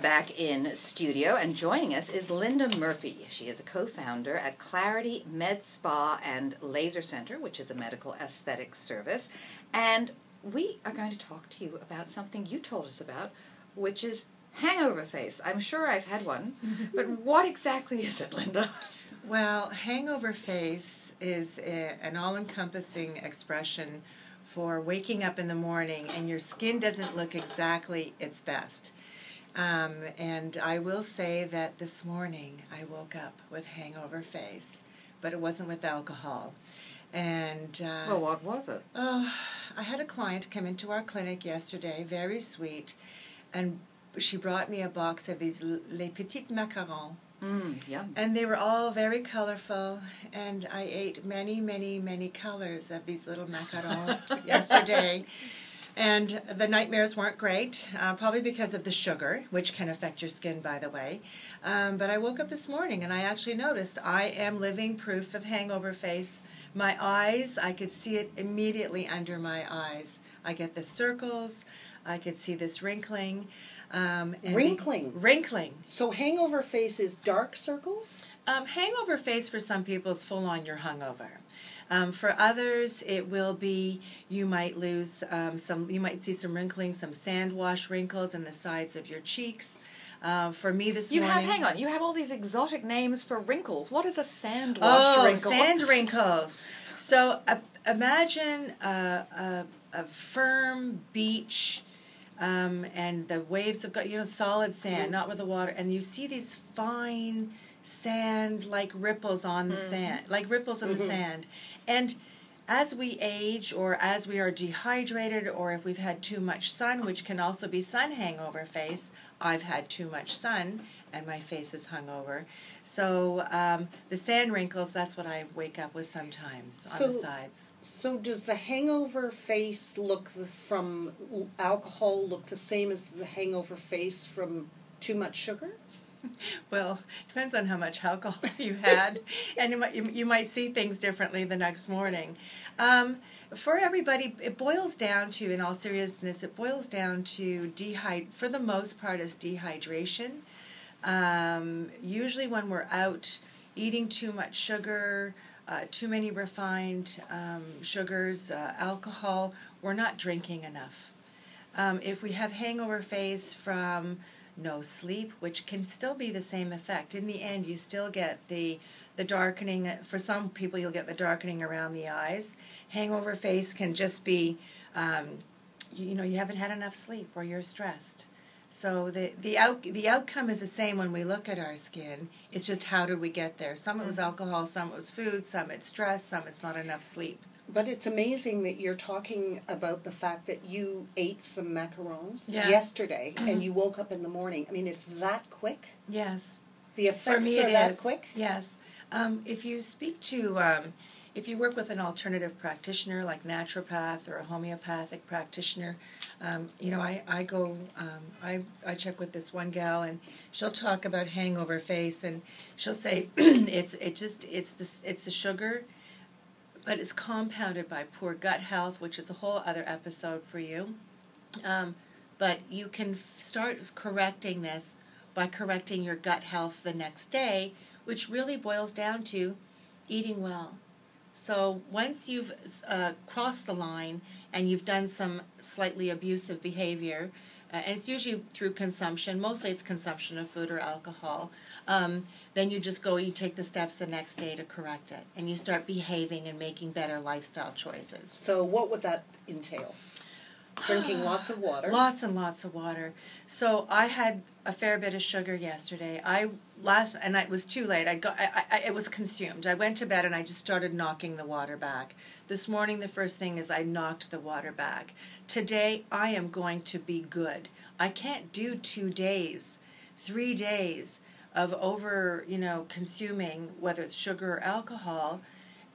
back in studio, and joining us is Linda Murphy. She is a co-founder at Clarity Med Spa and Laser Center, which is a medical aesthetic service. And we are going to talk to you about something you told us about, which is Hangover Face. I'm sure I've had one, but what exactly is it, Linda? Well, Hangover Face is an all-encompassing expression for waking up in the morning and your skin doesn't look exactly its best. And I will say that this morning I woke up with hangover face, but it wasn't with alcohol. And well, what was it? Oh, I had a client come into our clinic yesterday, very sweet, and she brought me a box of these les petits macarons. Yum. And they were all very colorful, and I ate many, many, many colors of these little macarons yesterday. And the nightmares weren't great, probably because of the sugar, which can affect your skin, by the way. But I woke up this morning, and I actually noticed I am living proof of hangover face. My eyes, I could see it immediately under my eyes. I get the circles. I could see this wrinkling. Wrinkling. So hangover face is dark circles? Hangover face for some people is full on you're hungover. For others, it will be you might lose you might see some wrinkling, some sand wash wrinkles in the sides of your cheeks. For me this morning... hang on, you have all these exotic names for wrinkles. What is a sand wash wrinkle? Oh, sand wrinkles. So imagine a firm beach, and the waves have got, solid sand, not with the water, and you see these fine sand, like ripples on the sand, like ripples in the sand. And as we age, or as we are dehydrated, or if we've had too much sun, which can also be sun hangover face, I've had too much sun, and my face is hungover. So the sand wrinkles, that's what I wake up with sometimes on the sides. So does the hangover face look from alcohol look the same as the hangover face from too much sugar? Well, it depends on how much alcohol you had, and you might see things differently the next morning. For everybody, it boils down to, in all seriousness, it boils down to for the most part, is dehydration. Usually when we're out eating too much sugar, too many refined sugars, alcohol, we're not drinking enough. If we have hangover face from no sleep, which can still be the same effect, in the end you still get the darkening. For some people you'll get the darkening around the eyes. Hangover face can just be you haven't had enough sleep or you're stressed. So the outcome is the same when we look at our skin. It's just how did we get there? Some it was alcohol, some it was food, some it's stress, some it's not enough sleep. But it's amazing that you're talking about the fact that you ate some macarons yesterday and you woke up in the morning. I mean, it's that quick? Yes. The effects are that quick? Yes. If you speak to... if you work with an alternative practitioner like naturopath or a homeopathic practitioner, I check with this one gal and she'll talk about hangover face and she'll say it's the sugar, but it's compounded by poor gut health, which is a whole other episode for you. But you can start correcting this by correcting your gut health the next day, which really boils down to eating well. So once you've crossed the line and you've done some slightly abusive behavior, and it's usually through consumption, mostly it's consumption of food or alcohol, then you take the steps the next day to correct it. And you start behaving and making better lifestyle choices. So what would that entail? Drinking lots of water? Lots and lots of water. So I had a fair bit of sugar yesterday. And it was too late. It was consumed. I went to bed and I just started knocking the water back. This morning, the first thing is I knocked the water back. Today, I am going to be good. I can't do 2 days, 3 days of consuming, whether it's sugar or alcohol,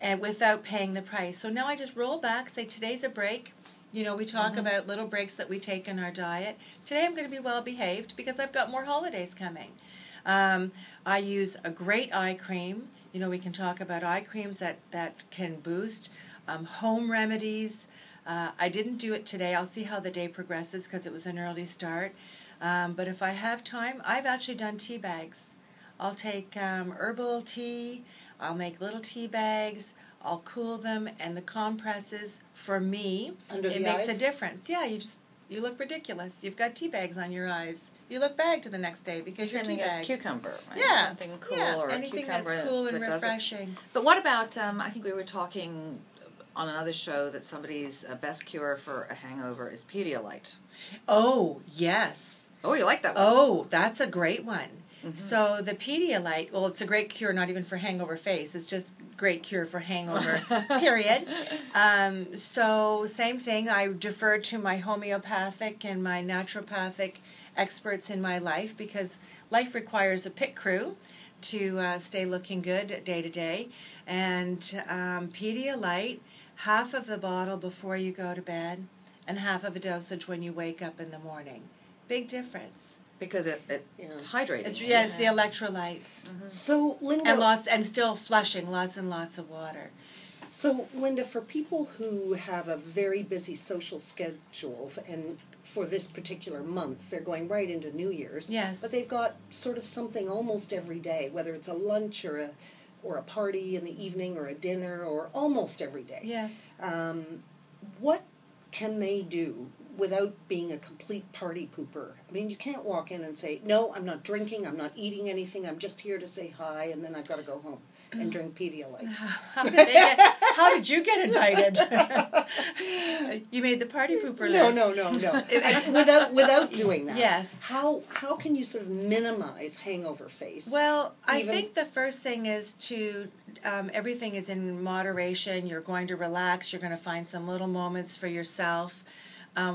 and without paying the price. So now I just roll back, say today's a break. We talk about little breaks that we take in our diet. Today I'm going to be well behaved because I've got more holidays coming. I use a great eye cream. We can talk about eye creams that can boost. Home remedies. I didn't do it today. I'll see how the day progresses because it was an early start. But if I have time, I've actually done tea bags. I'll take herbal tea, I'll make little tea bags, I'll cool them, and the compresses, for me, it makes a difference. Yeah, you look ridiculous. You've got tea bags on your eyes. You look bagged the next day because you're something as cucumber, right? Yeah. Something cool or anything a cucumber that's cool and refreshing. But what about, I think we were talking on another show that somebody's best cure for a hangover is Pedialyte. Oh, yes. Oh, you like that one? Oh, that's a great one. So the Pedialyte, well, it's a great cure not even for hangover face. It's just great cure for hangover, period. So same thing. I defer to my homeopathic and my naturopathic experts in my life because life requires a pit crew to stay looking good day to day. And Pedialyte, half of the bottle before you go to bed and half of a dosage when you wake up in the morning. Big difference. Because it's hydrating. It's the electrolytes. So, Linda... And still flushing, lots and lots of water. So, Linda, for people who have a very busy social schedule, and for this particular month, they're going right into New Year's. Yes. But they've got sort of something almost every day, whether it's a lunch or a party in the evening or a dinner or almost every day. Yes. What can they do without being a complete party pooper? I mean, you can't walk in and say, no, I'm not drinking, I'm not eating anything, I'm just here to say hi, and then I've got to go home and drink Pedialyte. How did you get invited? You made the party pooper list. No. Without doing that. Yes. How can you sort of minimize hangover face? Well, I think the first thing is to, everything is in moderation. You're going to relax. You're going to find some little moments for yourself.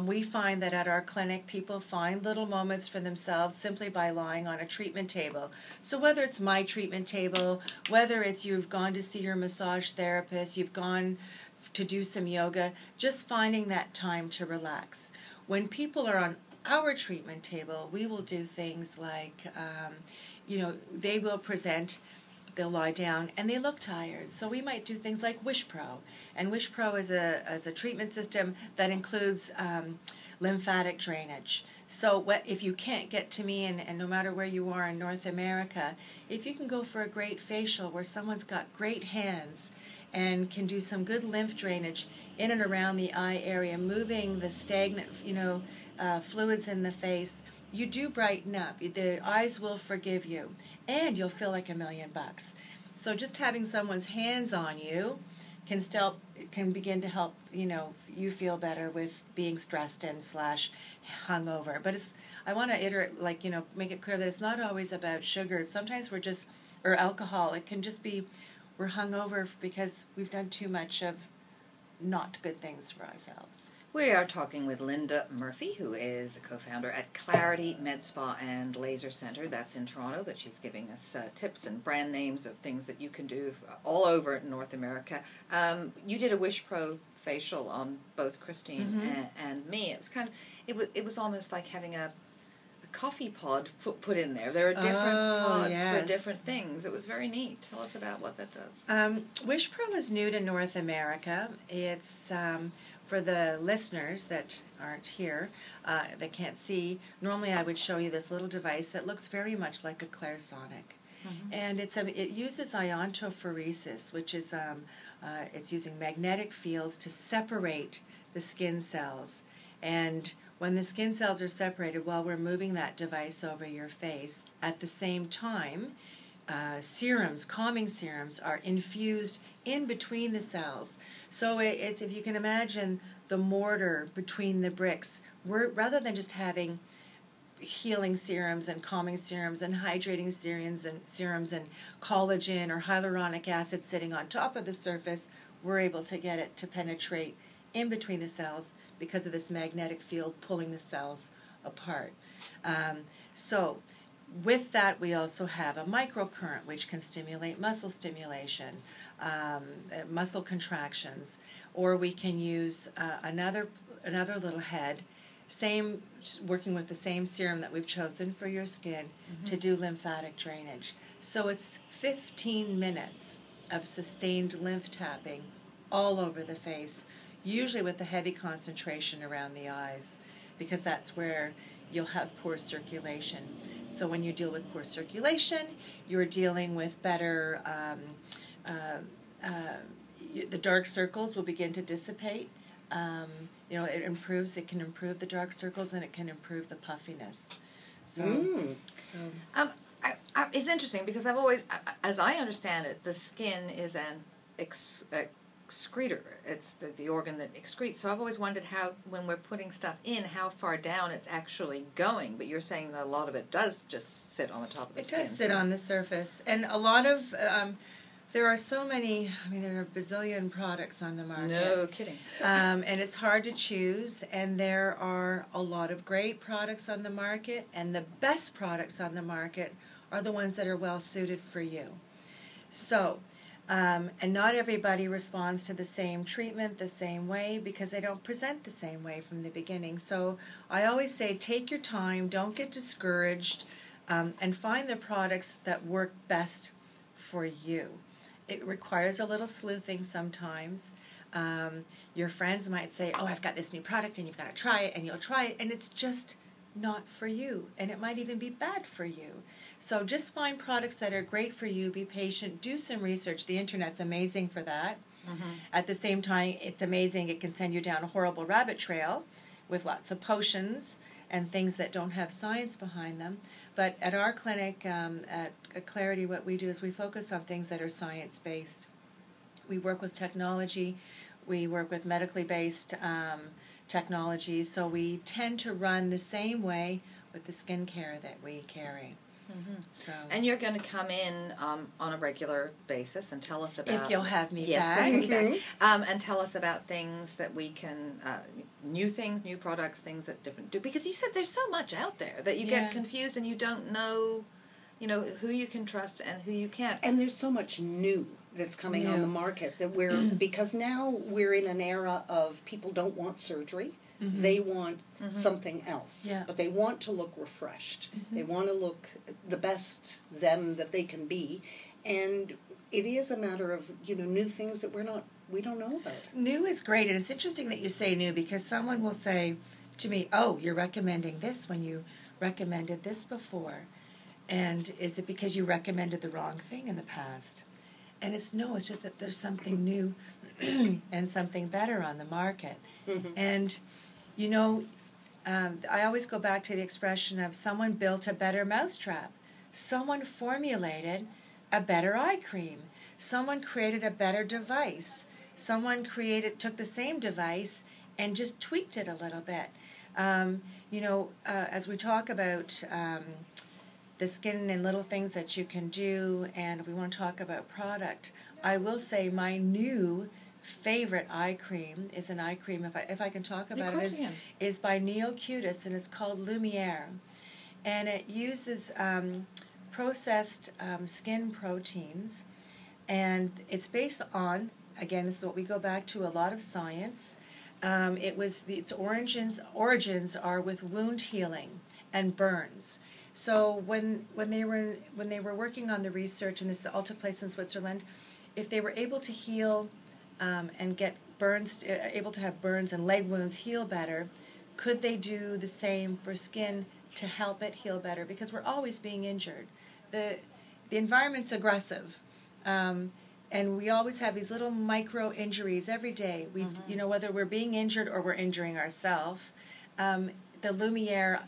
We find that at our clinic, people find little moments for themselves simply by lying on a treatment table. So whether it's my treatment table, whether it's you've gone to see your massage therapist, you've gone to do some yoga, just finding that time to relax. When people are on our treatment table, we will do things like, they will present. They'll lie down and they look tired. So we might do things like WishPro. And WishPro is a treatment system that includes lymphatic drainage. So if you can't get to me, and no matter where you are in North America, if you can go for a great facial where someone's got great hands and can do some good lymph drainage in and around the eye area, moving the stagnant fluids in the face, you do brighten up. The eyes will forgive you, and you'll feel like $1 million. So just having someone's hands on you can begin to help you feel better with being stressed and / hungover. But I want to make it clear that it's not always about sugar. Sometimes or alcohol. It can just be we're hungover because we've done too much of not good things for ourselves. We are talking with Linda Murphy, who is a co-founder at Clarity Med Spa and Laser Center. That's in Toronto, but she's giving us tips and brand names of things that you can do all over North America. You did a WishPro facial on both Christine and me. It was it was almost like having a coffee pod put in there. There are different pods for different things. It was very neat. Tell us about what that does. WishPro is new to North America. It's for the listeners that aren't here, that can't see, normally I would show you this little device that looks very much like a clairsonic. And it uses iontophoresis, which is it's using magnetic fields to separate the skin cells. And when the skin cells are separated while we're moving that device over your face, at the same time, calming serums are infused in between the cells. So if you can imagine the mortar between the bricks, rather than just having healing serums and calming serums and hydrating serums and collagen or hyaluronic acid sitting on top of the surface, we're able to get it to penetrate in between the cells because of this magnetic field pulling the cells apart. So with that, we also have a microcurrent, which can stimulate muscle stimulation, muscle contractions, or we can use another little head, working with the same serum that we've chosen for your skin to do lymphatic drainage. So it's 15 minutes of sustained lymph tapping all over the face, usually with a heavy concentration around the eyes, because that's where you'll have poor circulation. So when you deal with poor circulation, you're dealing with better, the dark circles will begin to dissipate. It can improve the dark circles, and it can improve the puffiness. It's interesting because I've always, as I understand it, the skin is an excretor. It's the organ that excretes. So I've always wondered how, when we're putting stuff in, how far down it's actually going. But you're saying that a lot of it does just sit on the top of the skin. It does sit on the surface. And a lot of, there are so many, there are a bazillion products on the market. No kidding. And it's hard to choose. And there are a lot of great products on the market. And the best products on the market are the ones that are well suited for you. So, and not everybody responds to the same treatment the same way because they don't present the same way from the beginning. So I always say take your time, don't get discouraged, and find the products that work best for you. It requires a little sleuthing sometimes. Your friends might say, oh, I've got this new product and you've got to try it, and you'll try it, and it's just not for you, and it might even be bad for you. So just find products that are great for you, be patient, do some research. The internet's amazing for that. Mm-hmm. At the same time, it's amazing. It can send you down a horrible rabbit trail with lots of potions and things that don't have science behind them. But at our clinic, at Clarity, what we do is we focus on things that are science-based. We work with technology. We work with medically based technology. So we tend to run the same way with the skincare that we carry. Mm-hmm. So, and you're going to come in on a regular basis and tell us about... If you'll have me yes, back. We'll have you back. And tell us about things that we can... new things, new products, things that different do. Because you said there's so much out there that you get confused and you don't know, who you can trust and who you can't. And there's so much new that's coming on the market that because now we're in an era of people don't want surgery. Mm-hmm. They want something else, but they want to look refreshed. Mm-hmm. They want to look the best them that they can be, and it is a matter of new things that we don't know about. New is great, and it's interesting that you say new because someone will say to me, "Oh, you're recommending this when you recommended this before," and is it because you recommended the wrong thing in the past? And it's just that there's something new and something better on the market, and. I always go back to the expression of someone built a better mousetrap. Someone formulated a better eye cream. Someone created a better device. Someone took the same device and just tweaked it a little bit. As we talk about the skin and little things that you can do, and we want to talk about product, I will say my new favorite eye cream is an eye cream, if I can talk about it, is by Neocutis, and it's called Lumiere. And it uses processed skin proteins, and it's based on, again, this is what we go back to, a lot of science. Its origins are with wound healing and burns. So when they were working on the research, and this all took place in Switzerland, if they were able to heal and get burns, able to have burns and leg wounds heal better, could they do the same for skin to help it heal better? Because we're always being injured. The environment's aggressive, and we always have these little micro injuries every day. We, whether we're being injured or we're injuring ourselves. The Lumiere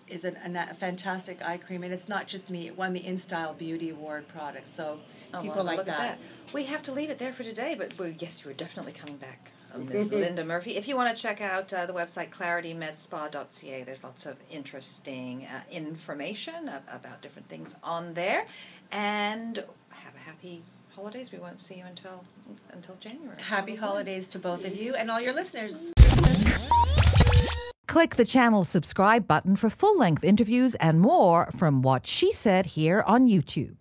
is a fantastic eye cream, and it's not just me. It won the InStyle Beauty Award product, so people like that. We have to leave it there for today, but yes, you're definitely coming back, Ms. Linda Murphy. If you want to check out the website claritymedspa.ca, there's lots of interesting information about different things on there. And have a happy holidays. We won't see you until January. Happy holidays to both of you and all your listeners. Click the channel subscribe button for full-length interviews and more from What She Said here on YouTube.